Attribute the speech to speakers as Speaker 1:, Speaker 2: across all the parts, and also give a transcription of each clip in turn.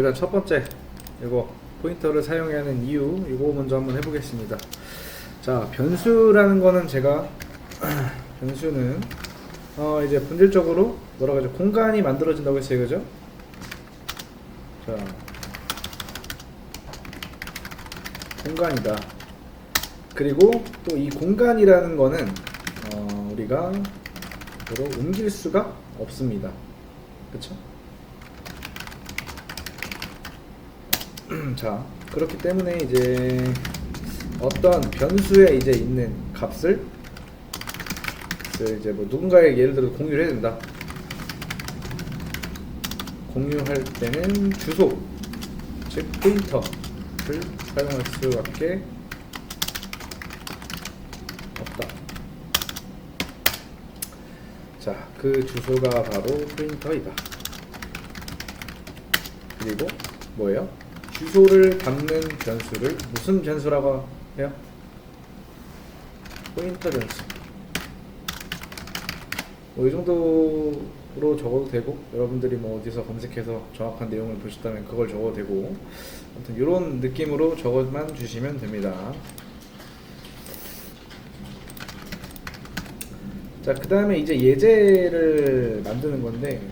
Speaker 1: 일단 첫 번째 이거 포인터를 사용해야 하는 이유 이거 먼저 한번 해보겠습니다. 자, 변수라는 거는 제가 변수는 이제 본질적으로 뭐라고 하죠? 공간이 만들어진다고 했어요, 그죠? 자, 공간이다. 그리고 또 이 공간이라는 거는 우리가 서로 옮길 수가 없습니다. 그쵸? 자, 그렇기 때문에 이제 어떤 변수에 이제 있는 값을 이제 뭐 누군가에게 예를 들어 공유를 해야 된다. 공유할 때는 주소, 즉 포인터를 사용할 수밖에 없다. 자, 그 주소가 바로 포인터이다. 그리고 뭐예요? 주소를 담는 변수를 무슨 변수라고 해요? 포인터 변수. 뭐 이 정도로 적어도 되고, 여러분들이 뭐 어디서 검색해서 정확한 내용을 보셨다면 그걸 적어도 되고, 아무튼 이런 느낌으로 적어만 주시면 됩니다. 자, 그 다음에 이제 예제를 만드는 건데,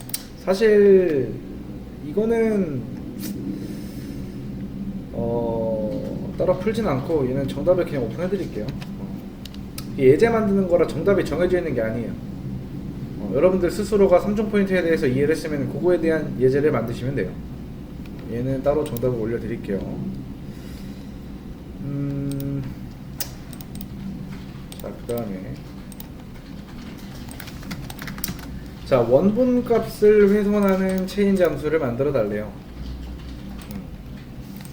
Speaker 1: 사실 이거는 따로 풀진 않고 얘는 정답을 그냥 오픈해 드릴게요. 예제 만드는 거라 정답이 정해져 있는 게 아니에요. 여러분들 스스로가 3종 포인트에 대해서 이해를 했으면 그거에 대한 예제를 만드시면 돼요. 얘는 따로 정답을 올려 드릴게요. 자, 그 다음에 자, 원본 값을 훼손하는 체인지 함수를 만들어 달래요.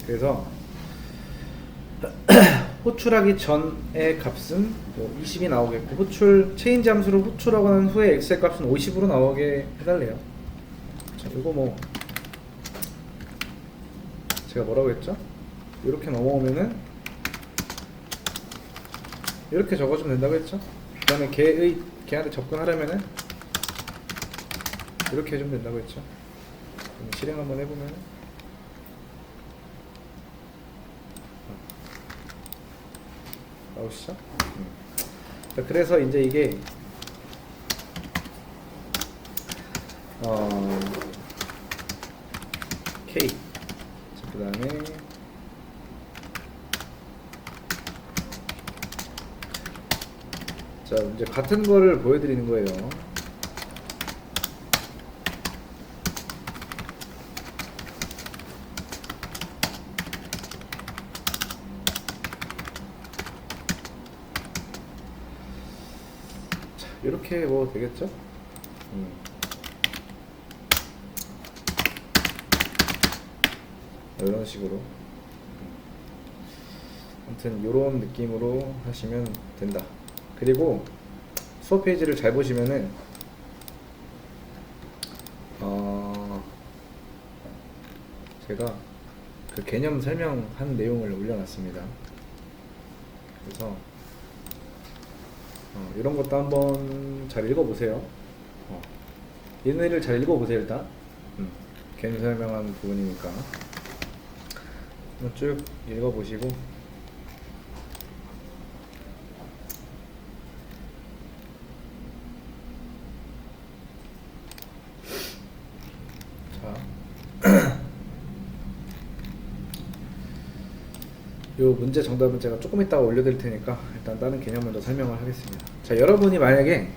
Speaker 1: 그래서 호출하기 전의 값은 뭐 20이 나오겠고, 호출 체인지 함수로 호출하고 난 후에 x의 값은 50으로 나오게 해달래요. 자, 이거 뭐 제가 뭐라고 했죠? 이렇게 넘어오면은 이렇게 적어주면 된다고 했죠? 그 다음에 걔한테 접근하려면은 이렇게 해주면 된다고 했죠? 그럼 실행 한번 해보면은 나오시죠? 자, 그래서 이제 이게 K, 그 다음에 자, 이제 같은 거를 보여드리는 거예요. 이렇게 뭐 되겠죠? 이런 식으로. 아무튼 이런 느낌으로 하시면 된다. 그리고 수업 페이지를 잘 보시면은 제가 그 개념 설명한 내용을 올려놨습니다. 그래서 이런 것도 한번 잘 읽어보세요. 얘네를 잘 읽어보세요. 일단 개념 설명한 부분이니까 한번 쭉 읽어보시고, 자, 요 문제 정답은 제가 조금 이따가 올려드릴 테니까 일단 다른 개념 먼저 설명을 하겠습니다. 자, 여러분이 만약에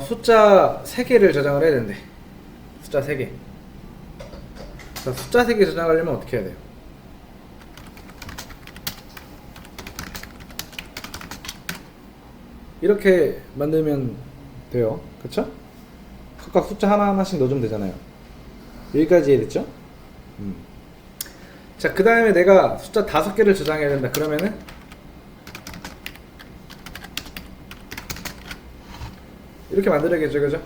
Speaker 1: 숫자 3개를 저장을 해야 되는데, 숫자 3개. 자, 숫자 3개 저장하려면 어떻게 해야 돼요? 이렇게 만들면 돼요. 그쵸? 각각 숫자 하나하나씩 넣어주면 되잖아요. 여기까지 이해됐죠? 자, 그 다음에 내가 숫자 5개를 저장해야 된다. 그러면은 이렇게 만들어야겠죠, 그죠?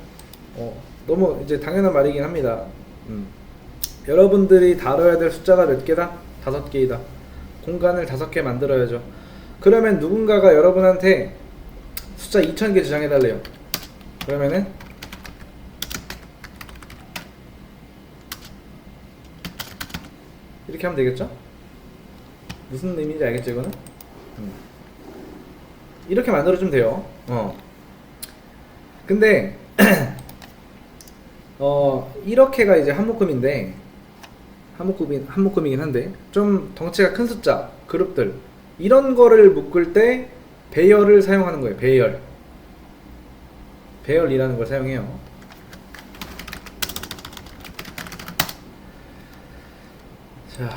Speaker 1: 너무 이제 당연한 말이긴 합니다. 여러분들이 다뤄야 될 숫자가 몇 개다? 5개이다. 공간을 5개 만들어야죠. 그러면 누군가가 여러분한테 숫자 2000개 저장해달래요. 그러면은 이렇게 하면 되겠죠? 무슨 의미인지 알겠죠 이거는? 이렇게 만들어주면 돼요. 근데 이렇게가 이제 한 묶음인데 한 묶음이긴 한데 좀 덩치가 큰 숫자 그룹들 이런 거를 묶을 때 배열을 사용하는 거예요. 배열이라는 걸 사용해요. 자,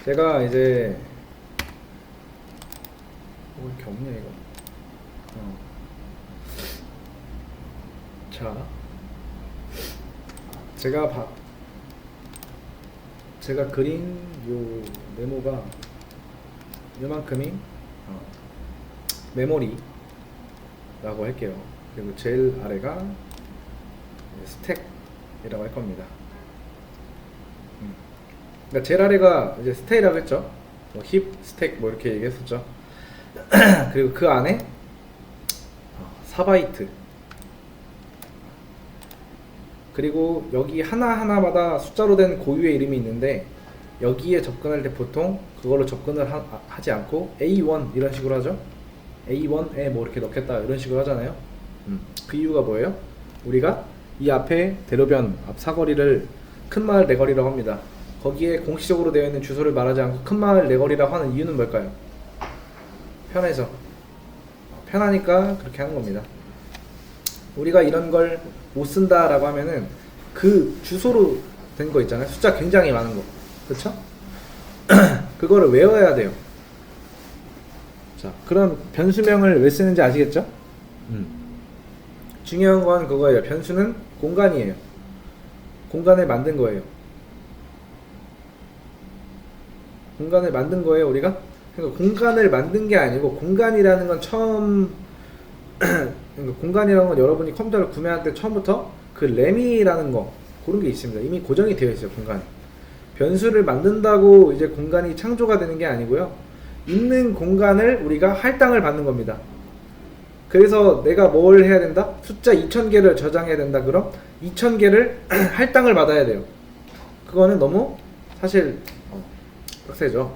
Speaker 1: 제가 이제 뭐 이렇게 없냐 이거. 자, 제가 그린 요 네모가 요만큼이 메모리라고 할게요. 그리고 제일 아래가 스택이라고 할 겁니다. 그러니까 제일 아래가 이제 스택이라고 했죠. 뭐 힙, 스택 뭐 이렇게 얘기했었죠. 그리고 그 안에 4바이트 그리고 여기 하나하나마다 숫자로 된 고유의 이름이 있는데 여기에 접근할 때 보통 그걸로 접근을 하지 않고 A1 이런 식으로 하죠. A1에 뭐 이렇게 넣겠다 이런 식으로 하잖아요. 그 이유가 뭐예요? 우리가 이 앞에 대로변 앞 사거리를 큰마을 내거리라고 합니다. 거기에 공식적으로 되어 있는 주소를 말하지 않고 큰마을 내거리라고 하는 이유는 뭘까요? 편해서. 편하니까 그렇게 하는 겁니다. 우리가 이런 걸 못 쓴다 라고 하면은 그 주소로 된 거 있잖아요. 숫자 굉장히 많은 거. 그쵸? 그거를 외워야 돼요. 자, 그럼 변수명을 왜 쓰는지 아시겠죠? 중요한 건 그거예요. 변수는 공간이에요. 공간을 만든 거예요. 공간을 만든 거예요, 우리가? 그러니까 공간을 만든 게 아니고 공간이라는 건 처음 그러니까 공간이라는 건 여러분이 컴퓨터를 구매할 때 처음부터 그 램이라는 거 그런 게 있습니다. 이미 고정이 되어 있어요, 공간이. 변수를 만든다고 이제 공간이 창조가 되는 게 아니고요. 있는 공간을 우리가 할당을 받는 겁니다. 그래서 내가 뭘 해야 된다? 숫자 2000개를 저장해야 된다. 그럼 2000개를 할당을 받아야 돼요. 그거는 너무 사실 빡세죠.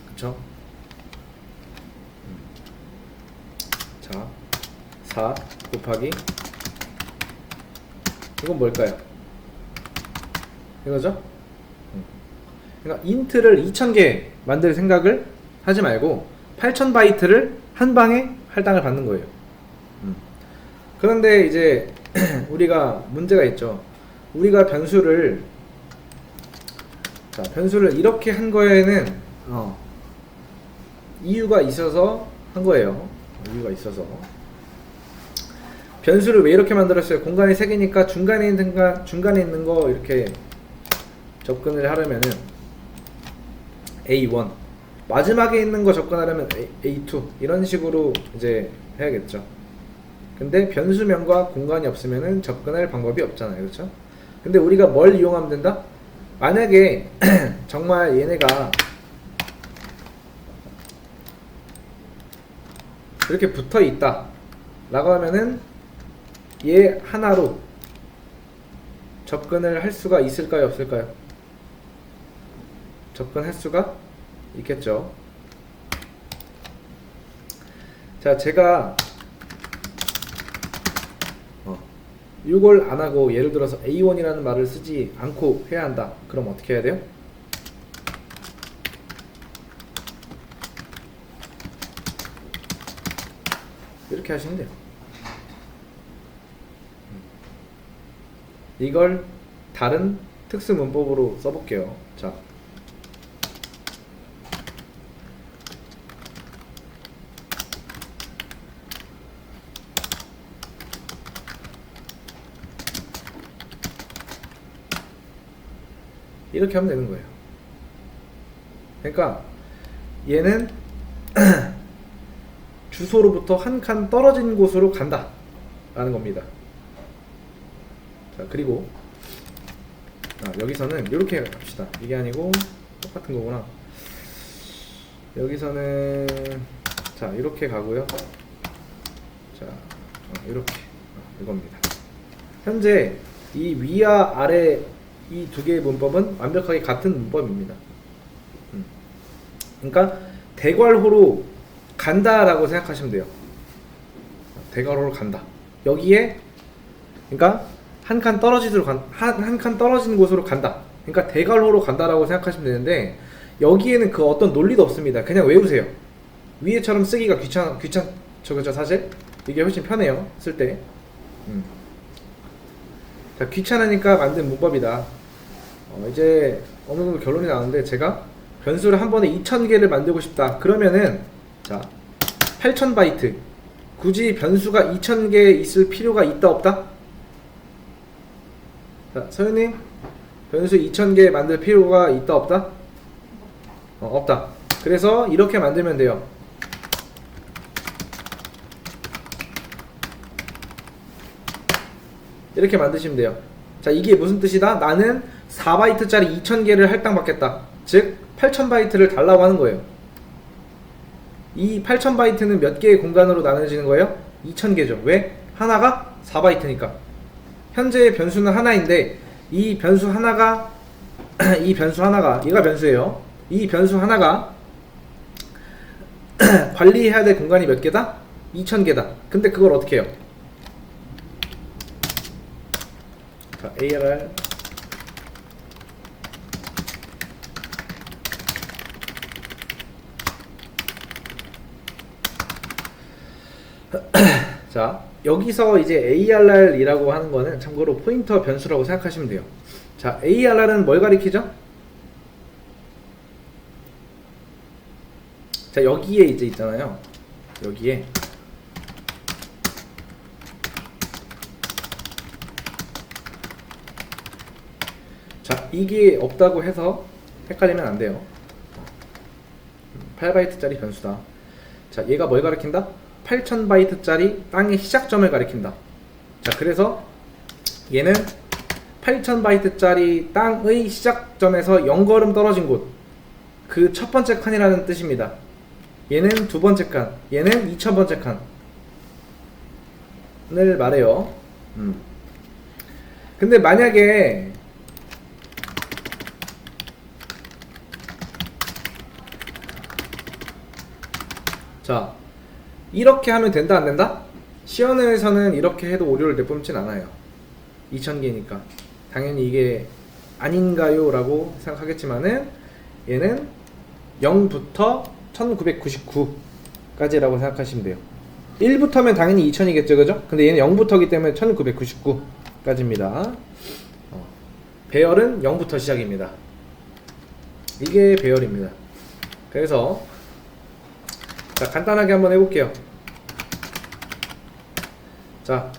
Speaker 1: 그쵸? 자, 4 곱하기 이건 뭘까요? 이거죠? 그러니까 인트를 2000개 만들 생각을 하지 말고 8000바이트를 한 방에 할당을 받는 거예요. 그런데 이제 우리가 문제가 있죠. 우리가 변수를 이렇게 한 거에는 이유가 있어서 한 거예요. 이유가 있어서. 변수를 왜 이렇게 만들었어요? 공간이 3개니까 중간에 있는 거 이렇게 접근을 하려면은 A1 마지막에 있는 거 접근하려면 A2 이런 식으로 이제 해야겠죠. 근데 변수명과 공간이 없으면은 접근할 방법이 없잖아요. 그렇죠? 근데 우리가 뭘 이용하면 된다? 만약에 정말 얘네가 이렇게 붙어 있다 라고 하면은 얘 하나로 접근을 할 수가 있을까요? 없을까요? 접근할 수가 있겠죠. 자, 제가 이걸 안 하고 예를 들어서 A1이라는 말을 쓰지 않고 해야 한다. 그럼 어떻게 해야 돼요? 이렇게 하시면 돼요. 이걸 다른 특수 문법으로 써볼게요. 자, 이렇게 하면 되는 거예요. 그러니까 얘는 주소로부터 한 칸 떨어진 곳으로 간다 라는 겁니다. 자, 그리고 여기서는 이렇게 합시다. 이게 아니고 똑같은 거구나. 여기서는 자, 이렇게 가고요. 자, 이렇게 이겁니다. 현재 이 위와 아래 이 두 개의 문법은 완벽하게 같은 문법입니다. 그러니까 대괄호로 간다라고 생각하시면 돼요. 대괄호로 간다. 여기에 그러니까 한 칸 떨어지는 곳으로 간다. 그러니까 대괄호로 간다라고 생각하시면 되는데 여기에는 그 어떤 논리도 없습니다. 그냥 외우세요. 위에처럼 쓰기가 귀찮죠, 그죠? 사실 이게 훨씬 편해요, 쓸 때. 자, 귀찮으니까 만든 문법이다. 이제 어느 정도 결론이 나오는데 제가 변수를 한 번에 2000개를 만들고 싶다. 그러면은 자, 8000바이트. 굳이 변수가 2000개 있을 필요가 있다 없다? 자, 서윤님, 변수 2000개 만들 필요가 있다 없다? 없다. 그래서 이렇게 만들면 돼요. 이렇게 만드시면 돼요. 자, 이게 무슨 뜻이다? 나는 4바이트짜리 2000개를 할당받겠다. 즉 8000바이트를 달라고 하는 거예요. 이 8000바이트는 몇 개의 공간으로 나눠지는 거예요? 2000개죠. 왜? 하나가 4바이트니까. 현재의 변수는 하나인데 이 변수 하나가 얘가 변수예요. 이 변수 하나가 관리해야 될 공간이 몇 개다? 2000개다. 근데 그걸 어떻게 해요? 자, ARR 자, 여기서 이제 ARR이라고 하는 거는 참고로 포인터 변수라고 생각하시면 돼요. 자, ARR은 뭘 가리키죠? 자, 여기에 이제 있잖아요. 여기에 자, 이게 없다고 해서 헷갈리면 안 돼요. 8바이트짜리 변수다. 자, 얘가 뭘 가리킨다? 8000바이트짜리 땅의 시작점을 가리킨다. 자, 그래서 얘는 8000바이트짜리 땅의 시작점에서 0걸음 떨어진 곳, 그 첫 번째 칸이라는 뜻입니다. 얘는 두 번째 칸, 얘는 2000번째 칸을 말해요. 근데 만약에 자, 이렇게 하면 된다 안 된다? 시연회에서는 이렇게 해도 오류를 내뿜진 않아요. 2000개니까 당연히 이게 아닌가요? 라고 생각하겠지만은 얘는 0부터 1999까지 라고 생각하시면 돼요. 1부터면 당연히 2000이겠죠, 그죠? 근데 얘는 0부터기 때문에 1999까지입니다. 배열은 0부터 시작입니다. 이게 배열입니다. 그래서 자, 간단하게 한번 해볼게요. 자,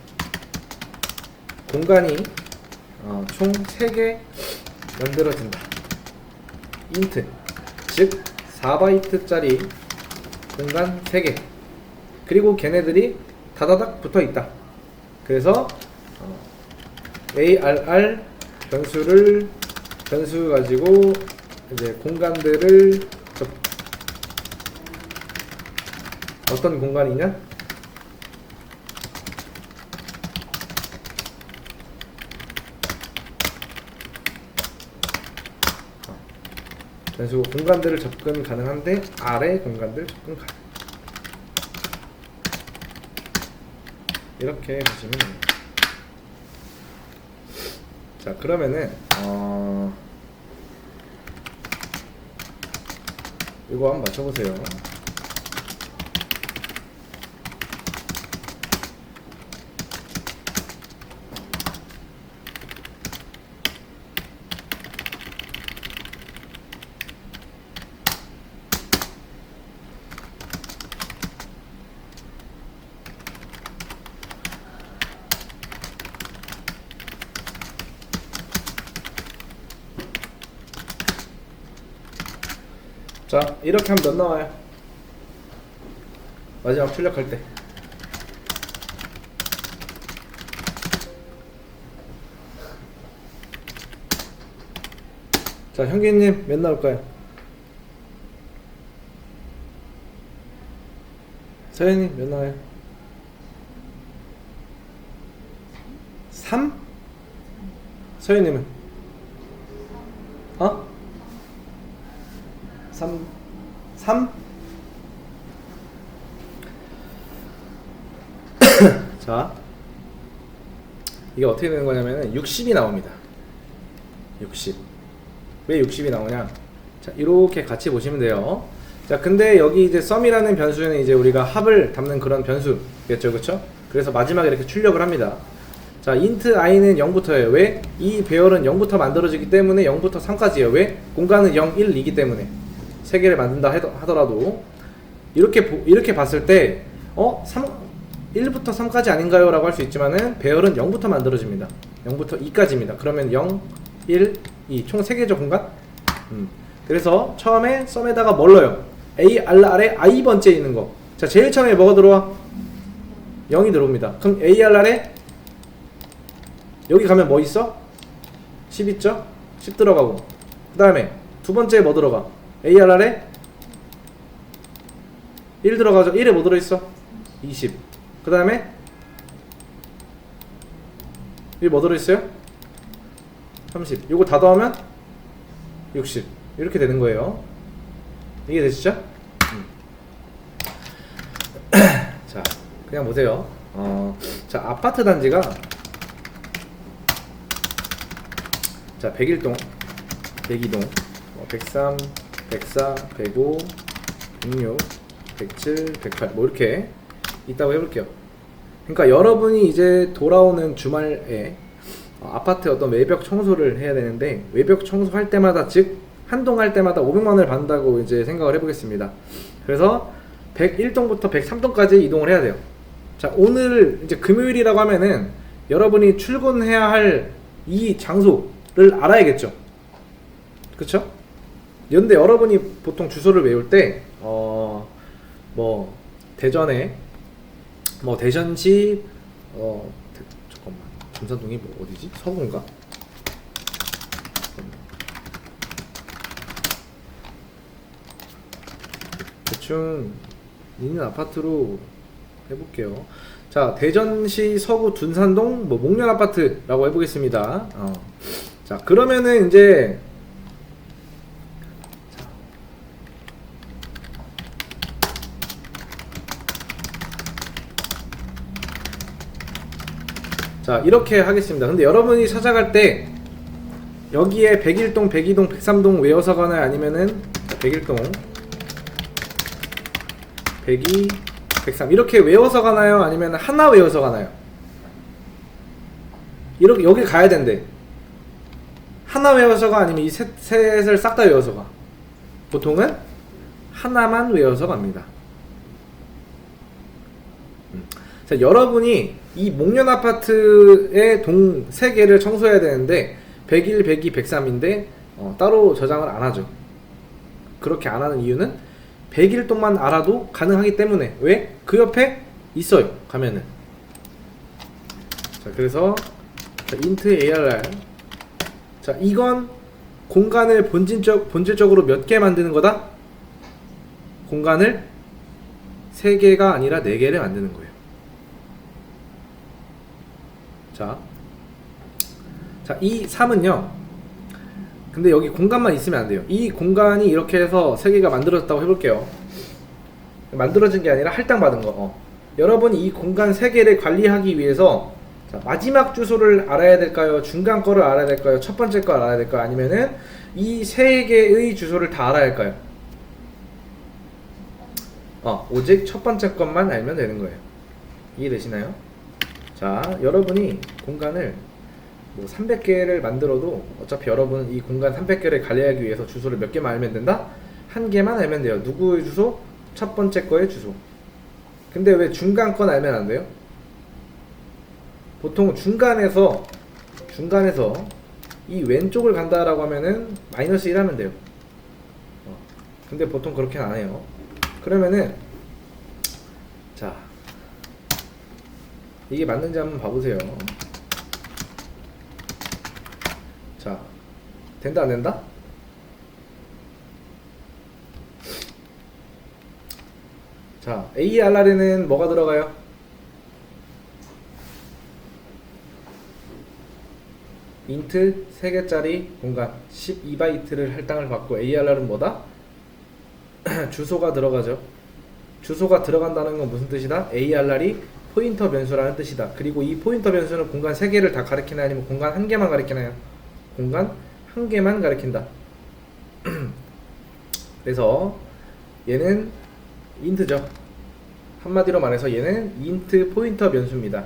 Speaker 1: 공간이 총 3개 만들어진다. 인트, 즉 4바이트짜리 공간 3개, 그리고 걔네들이 다다닥 붙어있다. 그래서 ARR 변수 가지고 이제 공간들을 어떤 공간이냐? 변수 공간들을 접근 가능한데 아래 공간들 접근 가능. 이렇게 보시면 됩니다. 자, 그러면은 이거 한번 맞춰보세요. 자, 이렇게 하면 몇 나와요? 마지막 출력할 때. 자, 형기님 몇 나올까요? 서현님 몇 나와요? 3? 서윤님은? 어? 3? 3? 자, 이게 어떻게 되는 거냐면은 60이 나옵니다. 60. 왜 60이 나오냐? 자, 이렇게 같이 보시면 돼요. 자, 근데 여기 이제 썸이라는 변수는 이제 우리가 합을 담는 그런 변수겠죠, 그쵸? 그래서 마지막에 이렇게 출력을 합니다. 자, int i는 0부터예요. 왜? 이 배열은 0부터 만들어지기 때문에 0부터 3까지예요. 왜? 공간은 0, 1, 2기 때문에. 세 개를 만든다 하더라도 이렇게 봤을 때 1부터 3까지 아닌가요? 라고 할 수 있지만은 배열은 0부터 만들어집니다. 0부터 2까지입니다. 그러면 0, 1, 2 총 3개죠, 공간? 그래서 처음에 썸에다가 뭘 넣어요? A 아래 I 번째 있는 거. 자, 제일 처음에 뭐가 들어와? 0이 들어옵니다. 그럼 A 아래 여기 가면 뭐 있어? 10 있죠? 10 들어가고, 그 다음에 두 번째 뭐 들어가? A 아래 1 들어가죠. 1에 뭐 들어있어? 20. 그 다음에 여기 뭐 들어있어요? 30. 요거 다 더하면 60. 이렇게 되는 거예요. 이해되시죠? 자, 그냥 보세요. 자, 아파트 단지가 자, 101동, 102동, 103, 104, 105, 106, 107, 108 뭐 이렇게 있다고 해볼게요. 그러니까 여러분이 이제 돌아오는 주말에 아파트 어떤 외벽 청소를 해야 되는데, 외벽 청소할 때마다, 즉 한 동 할 때마다 500만원을 받는다고 이제 생각을 해보겠습니다. 그래서 101동부터 103동까지 이동을 해야 돼요. 자, 오늘 이제 금요일이라고 하면은 여러분이 출근해야 할 이 장소를 알아야겠죠. 그쵸? 근데 여러분이 보통 주소를 외울 때 뭐 대전에 뭐 대전시 잠깐만, 금산동이 뭐 어디지? 서구인가? 대충 있는 아파트로 해볼게요. 자, 대전시 서구 둔산동 뭐 목련 아파트라고 해보겠습니다. 자, 그러면은 이제 자, 이렇게 하겠습니다. 근데 여러분이 찾아갈 때 여기에 101동, 102동, 103동 외워서 가나요? 아니면은 101동, 102, 103 이렇게 외워서 가나요? 아니면 하나 외워서 가나요? 이렇게 여기 가야 된대. 하나 외워서 가? 아니면 이 셋을 싹 다 외워서 가? 보통은 하나만 외워서 갑니다. 자, 여러분이 이 목련 아파트의 동 3개를 청소해야 되는데 101, 102, 103인데 따로 저장을 안 하죠. 그렇게 안 하는 이유는 101동만 알아도 가능하기 때문에. 왜? 그 옆에 있어요, 가면은. 자, 그래서 자, int arr. 자, 이건 공간을 본질적으로 몇 개 만드는 거다? 공간을 3개가 아니라 4개를 만드는 거예요. 자, 이 3은요. 근데 여기 공간만 있으면 안 돼요. 이 공간이 이렇게 해서 3개가 만들어졌다고 해볼게요. 만들어진 게 아니라 할당받은 거. 여러분이 이 공간 3개를 관리하기 위해서 자, 마지막 주소를 알아야 될까요? 중간 거를 알아야 될까요? 첫 번째 거 알아야 될까요? 아니면은 이 3개의 주소를 다 알아야 할까요? 오직 첫 번째 것만 알면 되는 거예요. 이해되시나요? 자, 여러분이 공간을 뭐 300개를 만들어도 어차피 여러분은 이 공간 300개를 관리하기 위해서 주소를 몇 개만 알면 된다? 1개만 알면 돼요. 누구의 주소? 첫 번째 거의 주소. 근데 왜 중간 건 알면 안 돼요? 보통 중간에서 이 왼쪽을 간다라고 하면은 -1 하면 돼요. 근데 보통 그렇게는 안 해요. 그러면은 자, 이게 맞는지 한번 봐보세요. 자, 된다 안 된다? 자, ARR에는 뭐가 들어가요? int 3개짜리 공간 12바이트를 할당을 받고 ARR은 뭐다? 주소가 들어가죠. 주소가 들어간다는 건 무슨 뜻이다? ARR이 포인터 변수라는 뜻이다. 그리고 이 포인터 변수는 공간 3개를 다 가리키나요? 아니면 공간 1개만 가리키나요? 공간 1개만 가리킨다. 그래서 얘는 int죠. 한마디로 말해서 얘는 int 포인터 변수입니다.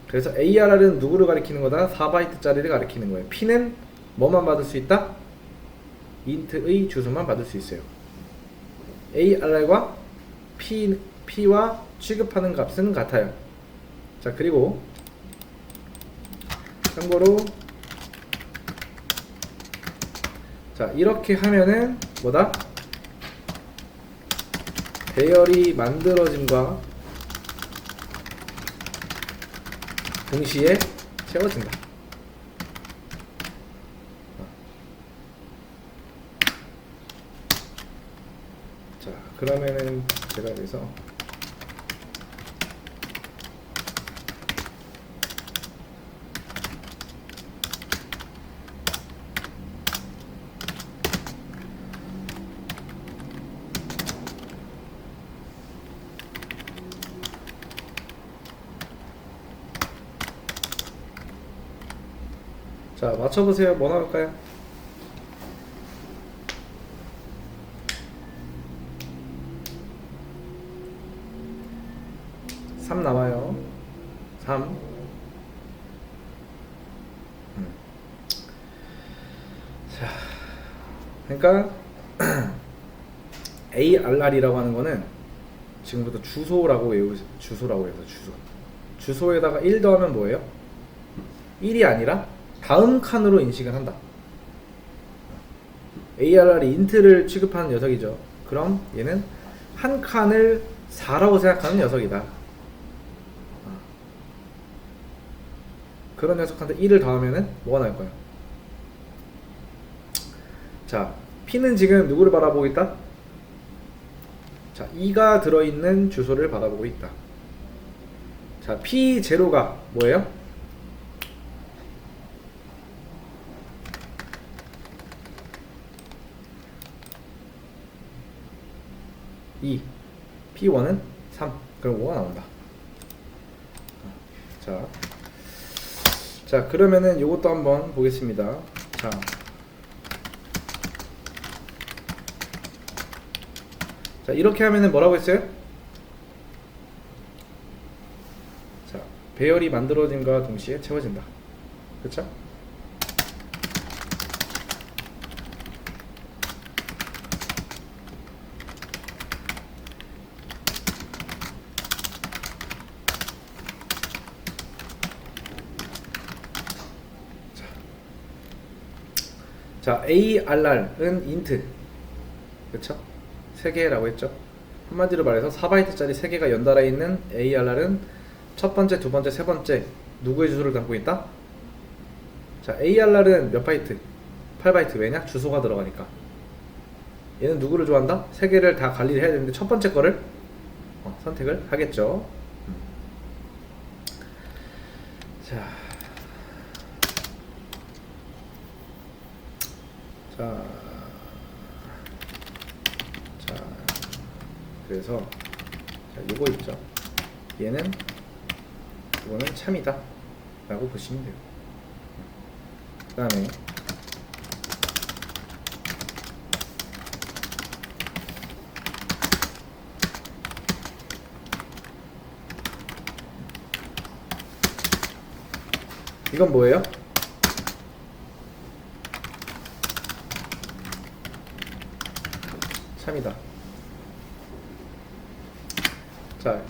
Speaker 1: 그래서 ARR은 누구를 가리키는 거다? 4바이트짜리를 가리키는 거예요. P는 뭐만 받을 수 있다? int의 주소만 받을 수 있어요. ARR과 P와 취급하는 값은 같아요. 자, 그리고 참고로 자, 이렇게 하면은 뭐다? 배열이 만들어짐과 동시에 채워진다. 자, 그러면은 제가 그래서 자, 맞춰보세요. 뭐 나올까요? 3 남아요. 3. 자, 그러니까 ARR이라고 하는 거는 지금부터 주소라고 외우세요. 주소라고 해서 주소. 주소에다가 1 더하면 뭐예요? 1이 아니라 다음 칸으로 인식을 한다. ARR이 int를 취급하는 녀석이죠. 그럼 얘는 한 칸을 4라고 생각하는 녀석이다. 그런 녀석한테 1을 더하면은 뭐가 나올 거야? 자, P는 지금 누구를 바라보고 있다? 자, 2가 들어있는 주소를 바라보고 있다. 자, P0가 뭐예요? 2, P1은 3. 그럼 5가 나온다. 자, 그러면은 요것도 한번 보겠습니다. 자, 이렇게 하면은 뭐라고 했어요? 자, 배열이 만들어짐과 동시에 채워진다. 그쵸? 자, ARR은 int. 그쵸? 3개라고 했죠? 한마디로 말해서 4바이트짜리 3개가 연달아 있는 ARR은 첫 번째, 두 번째, 세 번째 누구의 주소를 담고 있다? 자, ARR은 몇 바이트? 8바이트. 왜냐? 주소가 들어가니까. 얘는 누구를 좋아한다? 3개를 다 관리를 해야 되는데 첫 번째 거를 선택을 하겠죠. 그래서 요거 있죠. 이거는 참이다 라고 보시면 돼요. 그 다음에 이건 뭐예요? 참이다. 자,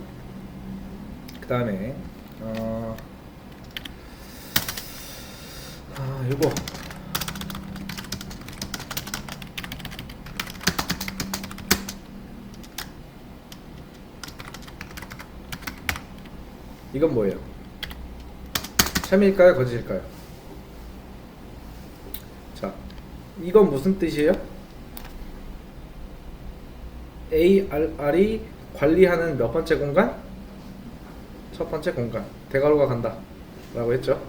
Speaker 1: 그 다음에 요거 이건 뭐예요? 참일까요? 거짓일까요? 자, 이건 무슨 뜻이에요? ARR이 관리하는 몇 번째 공간? 첫 번째 공간. 대괄호가 간다 라고 했죠.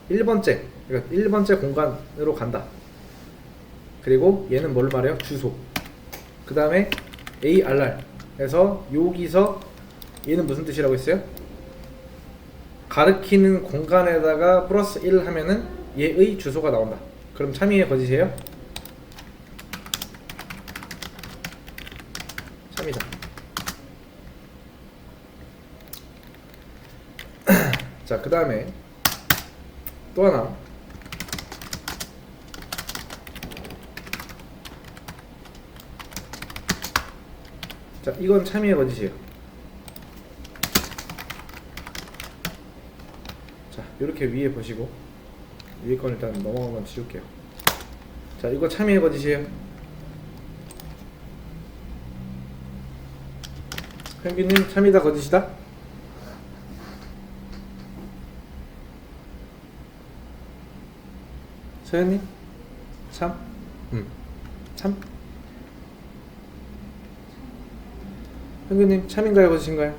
Speaker 1: 1번째, 그러니까 1번째 공간으로 간다. 그리고 얘는 뭘 말해요? 주소. 그 다음에 ARR에서 여기서 얘는 무슨 뜻이라고 했어요? 가리키는 공간에다가 플러스 1 하면은 얘의 주소가 나온다. 그럼 참이에요, 거짓이에요? 참이다. 자, 그 다음에 또 하나. 자, 이건 참이에요, 거짓이에요? 자, 이렇게 위에 보시고 위에 건 일단 넘어가면 지울게요. 자, 이거 참이에요, 거짓이에요? 현규님, 참이다, 거짓이다? 서현님? 참? 참? 현규님, 참인가요, 거짓인가요?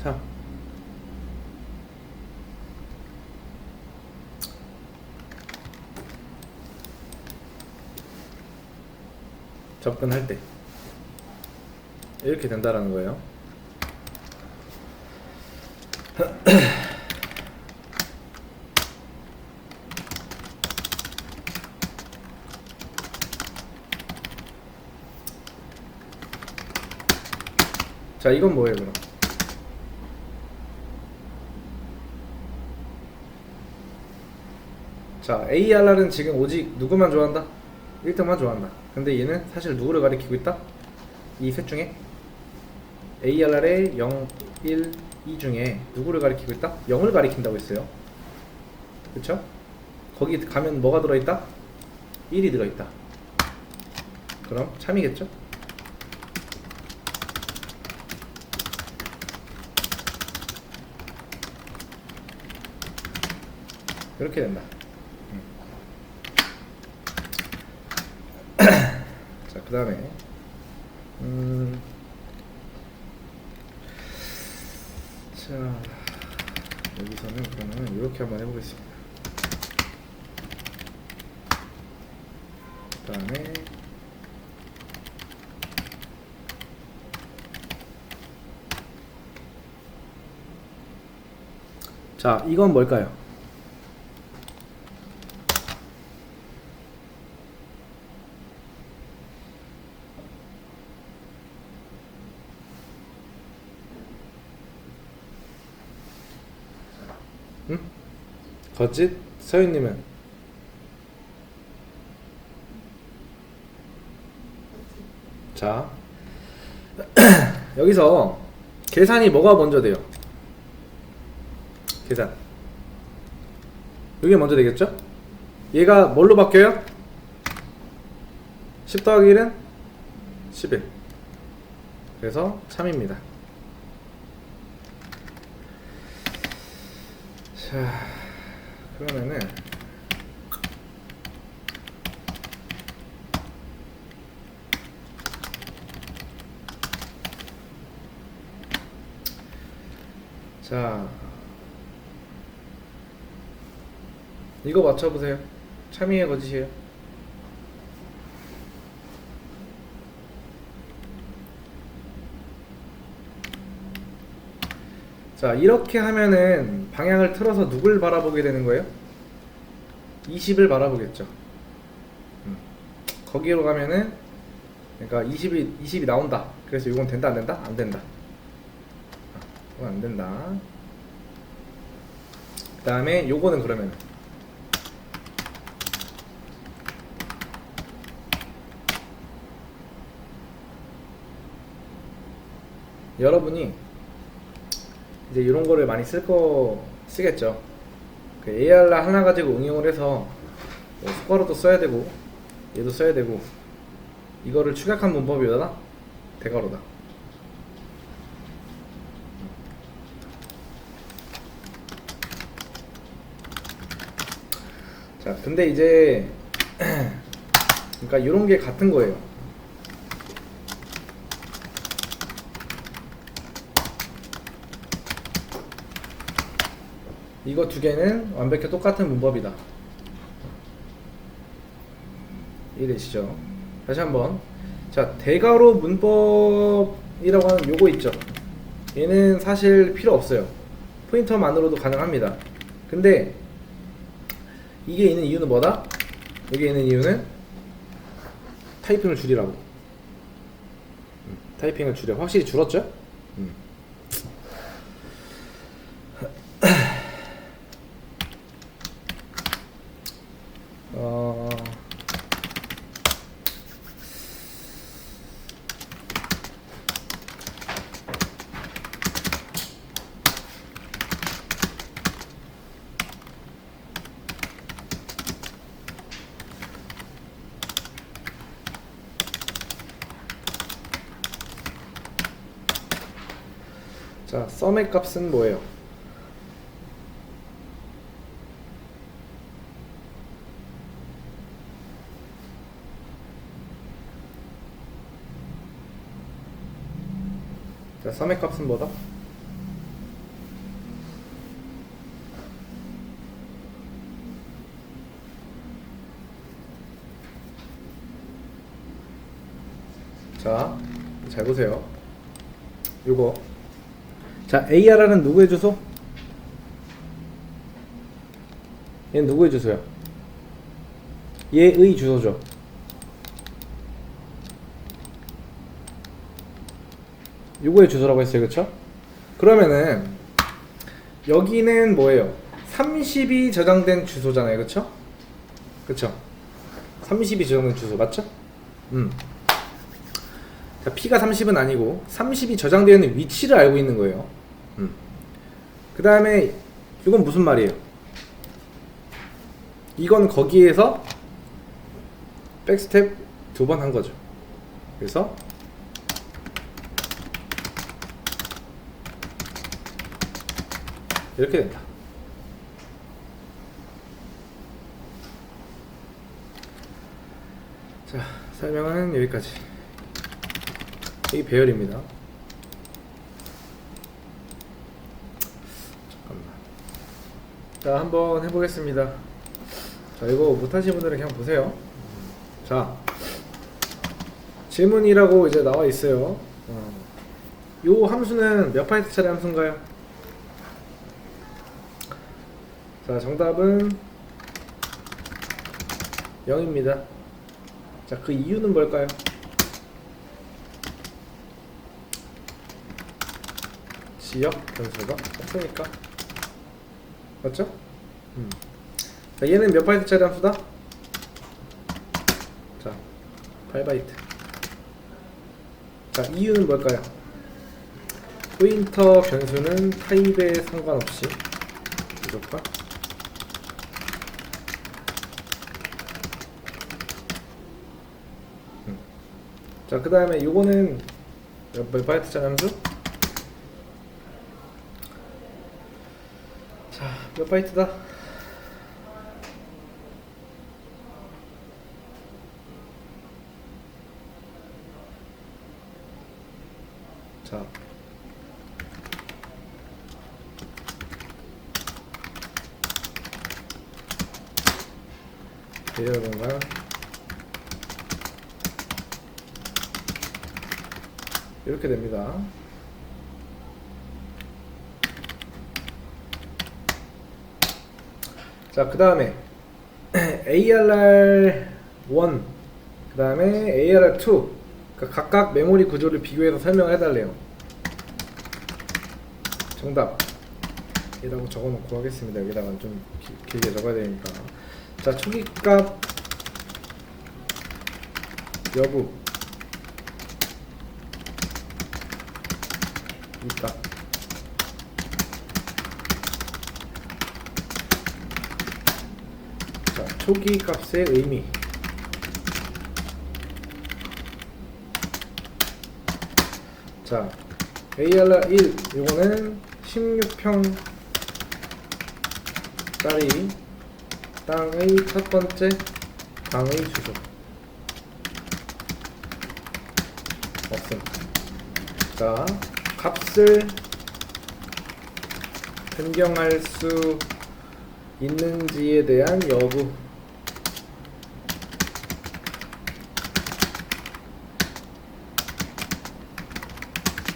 Speaker 1: 참. 접근할 때 이렇게 된다라는 거예요. 자, 이건 뭐예요, 그럼? 자, ARR은 지금 오직 누구만 좋아한다? 1등만 좋아한다. 근데 얘는 사실 누구를 가리키고 있다? 이 셋 중에 ARR의 0, 1, 2 중에 누구를 가리키고 있다? 0을 가리킨다고 했어요. 그쵸? 거기 가면 뭐가 들어있다? 1이 들어있다. 그럼 참이겠죠? 이렇게 된다. 자, 그 다음에 자, 여기서는 그러면 이렇게 한번 해보겠습니다. 그 다음에 자, 이건 뭘까요? 응? 거짓? 서윤님은? 자, 여기서 계산이 뭐가 먼저 돼요? 계산. 이게 먼저 되겠죠? 얘가 뭘로 바뀌어요? 10 더하기 1은 11. 그래서 3입니다. 자, 그러면은 자, 이거 맞춰보세요. 참이에요, 거짓이에요? 자, 이렇게 하면은 방향을 틀어서 누굴 바라보게 되는 거예요? 20을 바라보겠죠. 거기로 가면은 그러니까 20이 나온다. 그래서 이건 된다, 안 된다? 안 된다. 이건 안 된다. 그 다음에 요거는 그러면 여러분이 이제 이런 거를 많이 쓰겠죠. 그 ARR 하나 가지고 응용을 해서 뭐 숫가로도 써야 되고 얘도 써야 되고 이거를 축약한 문법이 뭐다? 대괄호다. 자, 근데 이제 그러니까 이런 게 같은 거예요. 이거 두 개는 완벽히 똑같은 문법이다. 이해되시죠? 다시 한번. 자, 대괄호 문법이라고 하는 요거 있죠. 얘는 사실 필요 없어요. 포인터만으로도 가능합니다. 근데 이게 있는 이유는 뭐다? 여기 있는 이유는 타이핑을 줄이라고. 타이핑을 줄여. 확실히 줄었죠? 자, 썸의 값은 뭐예요? 자, 썸의 값은 뭐다? 자, 잘 보세요. 요거. 자, ARR은 누구의 주소? 얘는 누구의 주소야? 얘의 주소죠. 요거의 주소라고 했어요. 그쵸? 그러면은 여기는 뭐예요? 30이 저장된 주소잖아요. 그쵸? 그쵸? 30이 저장된 주소 맞죠? 자, P가 30은 아니고 30이 저장되어 있는 위치를 알고 있는 거예요. 그 다음에 이건 무슨 말이에요? 이건 거기에서 백스텝 2번 한 거죠. 그래서 이렇게 된다. 자, 설명은 여기까지. 이 배열입니다. 잠깐만. 자, 한번 해보겠습니다. 자, 이거 못하시는 분들은 그냥 보세요. 자, 질문이라고 이제 나와 있어요. 요 함수는 몇 바이트짜리 함수인가요? 자, 정답은 0입니다. 자, 그 이유는 뭘까요? 지역 변수가 없으니까. 맞죠? 자, 얘는 몇 바이트짜리 함수다? 자, 8바이트. 자, 이유는 뭘까요? 포인터 변수는 타입에 상관없이 무조건 자, 그 다음에 요거는 몇 바이트짜리 함수? 자, 몇 바이트다? 자, 배열 공간 이렇게 됩니다. 자, 그 다음에 ARR1 그 다음에 ARR2 그러니까 각각 메모리 구조를 비교해서 설명을 해달래요. 정답 이라고 적어놓고 하겠습니다. 여기다가 좀 길게 적어야 되니까. 자, 초기값 여부 있다. 자, 초기 값의 의미. 자, ARR1 요거는 16평짜리 땅의 첫 번째 방의 주소. 없음. 자, 값을 변경할 수 있는지에 대한 여부.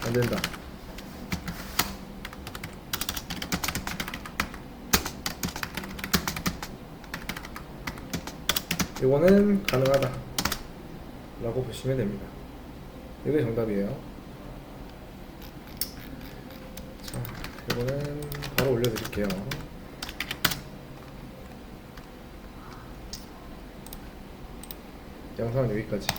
Speaker 1: 안 된다. 이거는 가능하다 라고 보시면 됩니다. 이게 정답이에요. 자, 이거는 바로 올려드릴게요. 영상은 여기까지.